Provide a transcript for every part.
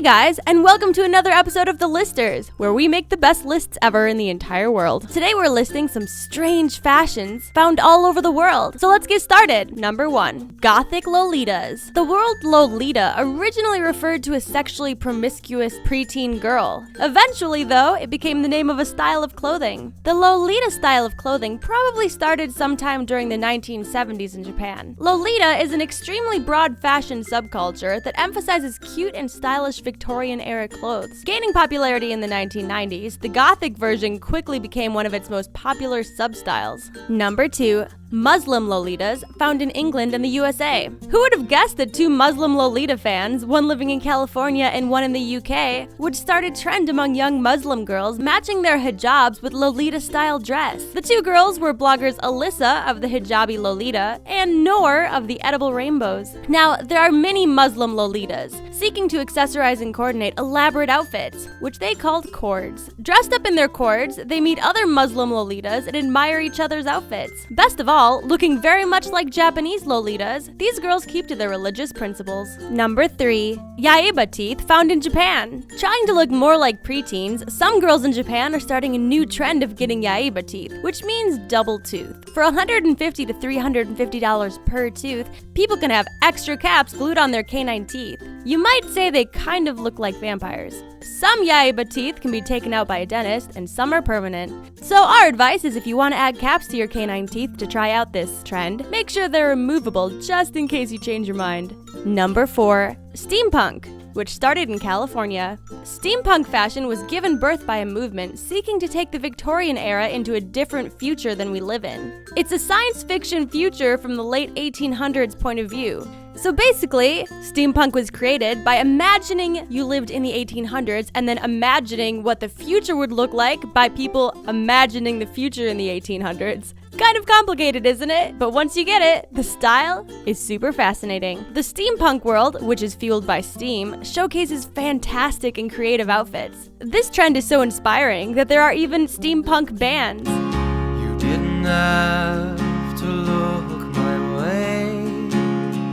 Hey guys, and welcome to another episode of The Listers, where we make the best lists ever in the entire world. Today we're listing some strange fashions found all over the world. So let's get started. Number 1. Gothic Lolitas. The word Lolita originally referred to a sexually promiscuous preteen girl. Eventually, though, it became the name of a style of clothing. The Lolita style of clothing probably started sometime during the 1970s in Japan. Lolita is an extremely broad fashion subculture that emphasizes cute and stylish Victorian-era clothes. Gaining popularity in the 1990s, the Gothic version quickly became one of its most popular substyles. Number 2. Muslim Lolitas, found in England and the USA. Who would have guessed that two Muslim Lolita fans, one living in California and one in the UK, would start a trend among young Muslim girls matching their hijabs with Lolita-style dress? The two girls were bloggers Alyssa of the Hijabi Lolita and Noor of the Edible Rainbows. Now, there are many Muslim Lolitas seeking to accessorize and coordinate elaborate outfits, which they called cords. Dressed up in their cords, they meet other Muslim Lolitas and admire each other's outfits. Best of all, looking very much like Japanese Lolitas, these girls keep to their religious principles. Number 3. Yaiba teeth, found in Japan. Trying to look more like preteens, some girls in Japan are starting a new trend of getting Yaiba teeth, which means double tooth. For $150 to $350 per tooth, people can have extra caps glued on their canine teeth. You might say they kind of look like vampires. Some Yaiba teeth can be taken out by a dentist, and some are permanent. So our advice is if you want to add caps to your canine teeth to try out this trend, make sure they're removable just in case you change your mind. Number 4. Steampunk, which started in California. Steampunk fashion was given birth by a movement seeking to take the Victorian era into a different future than we live in. It's a science fiction future from the late 1800s point of view. So basically, steampunk was created by imagining you lived in the 1800s and then imagining what the future would look like by people imagining the future in the 1800s. Kind of complicated, isn't it? But once you get it, the style is super fascinating. The steampunk world, which is fueled by steam, showcases fantastic and creative outfits. This trend is so inspiring that there are even steampunk bands. You didn't have to look my way.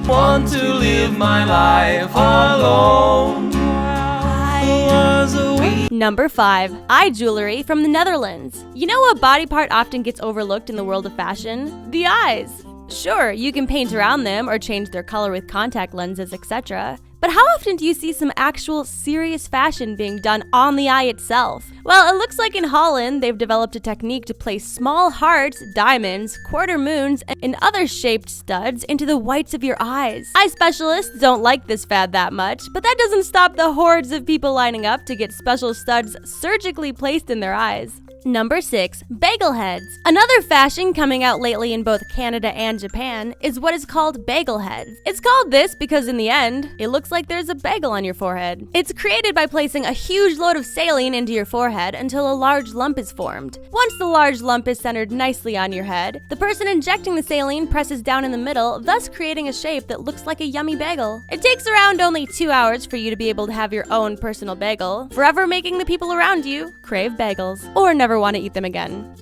Want to live my life alone. Number 5. Eye jewelry from the Netherlands. You know what body part often gets overlooked in the world of fashion? The eyes. Sure, you can paint around them or change their color with contact lenses, etc. But how often do you see some actual serious fashion being done on the eye itself? Well, it looks like in Holland, they've developed a technique to place small hearts, diamonds, quarter moons, and other shaped studs into the whites of your eyes. Eye specialists don't like this fad that much, but that doesn't stop the hordes of people lining up to get special studs surgically placed in their eyes. Number 6. Bagel heads. Another fashion coming out lately in both Canada and Japan is what is called bagel heads. It's called this because in the end, it looks like there's a bagel on your forehead. It's created by placing a huge load of saline into your forehead until a large lump is formed. Once the large lump is centered nicely on your head, the person injecting the saline presses down in the middle, thus creating a shape that looks like a yummy bagel. It takes around only 2 hours for you to be able to have your own personal bagel, forever making the people around you crave bagels or never want to eat them again.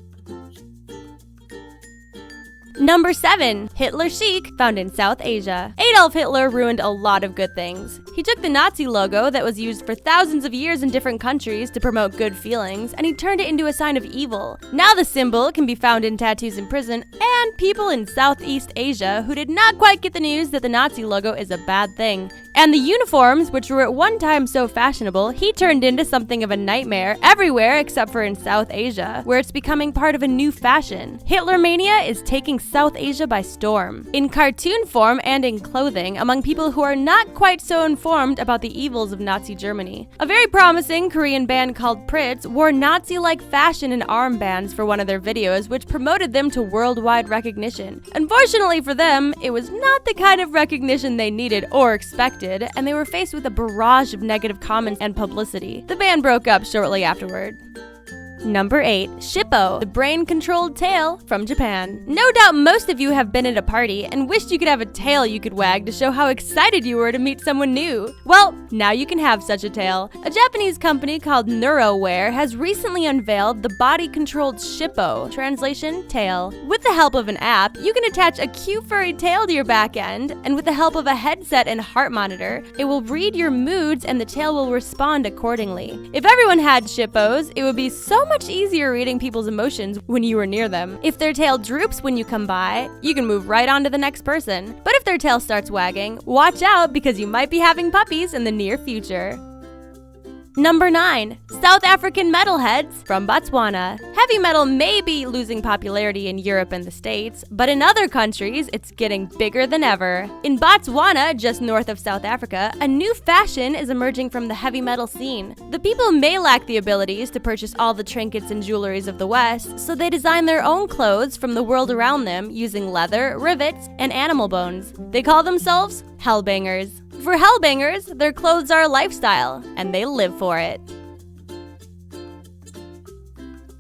Number 7. Hitler chic, found in South Asia. Adolf Hitler ruined a lot of good things. He took the Nazi logo that was used for thousands of years in different countries to promote good feelings, and he turned it into a sign of evil. Now the symbol can be found in tattoos in prison and people in Southeast Asia who did not quite get the news that the Nazi logo is a bad thing. And the uniforms, which were at one time so fashionable, he turned into something of a nightmare everywhere except for in South Asia, where it's becoming part of a new fashion. Hitler mania is taking South Asia by storm, in cartoon form and in clothing, among people who are not quite so informed about the evils of Nazi Germany. A very promising Korean band called Pritz wore Nazi-like fashion and armbands for one of their videos, which promoted them to worldwide recognition. Unfortunately for them, it was not the kind of recognition they needed or expected, and they were faced with a barrage of negative comments and publicity. The band broke up shortly afterward. Number 8. Shippo, the brain-controlled tail from Japan. No doubt most of you have been at a party and wished you could have a tail you could wag to show how excited you were to meet someone new. Well, now you can have such a tail. A Japanese company called Neuroware has recently unveiled the body-controlled Shippo, translation, tail. With the help of an app, you can attach a cute furry tail to your back end, and with the help of a headset and heart monitor, it will read your moods and the tail will respond accordingly. If everyone had Shippos, it would be so much easier reading people's emotions when you were near them. If their tail droops when you come by, you can move right on to the next person. But if their tail starts wagging, watch out because you might be having puppies in the near future. Number 9. South African metalheads from Botswana. Heavy metal may be losing popularity in Europe and the States, but in other countries, it's getting bigger than ever. In Botswana, just north of South Africa, a new fashion is emerging from the heavy metal scene. The people may lack the abilities to purchase all the trinkets and jewelries of the West, so they design their own clothes from the world around them using leather, rivets, and animal bones. They call themselves Hellbangers. For Hellbangers, their clothes are a lifestyle, and they live for it.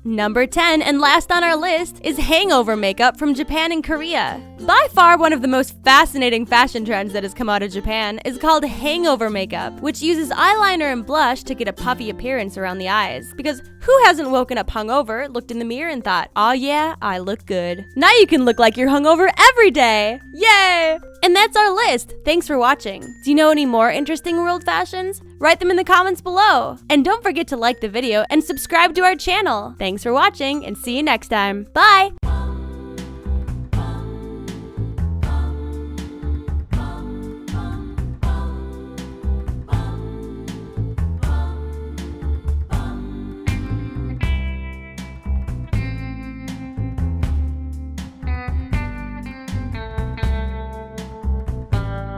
Number 10, and last on our list, is hangover makeup from Japan and Korea. By far one of the most fascinating fashion trends that has come out of Japan is called hangover makeup, which uses eyeliner and blush to get a puffy appearance around the eyes. Because who hasn't woken up hungover, looked in the mirror and thought, "Aw yeah, I look good." Now you can look like you're hungover every day! Yay! And that's our list. Thanks for watching. Do you know any more interesting world fashions? Write them in the comments below. And don't forget to like the video and subscribe to our channel. Thanks for watching and see you next time. Bye!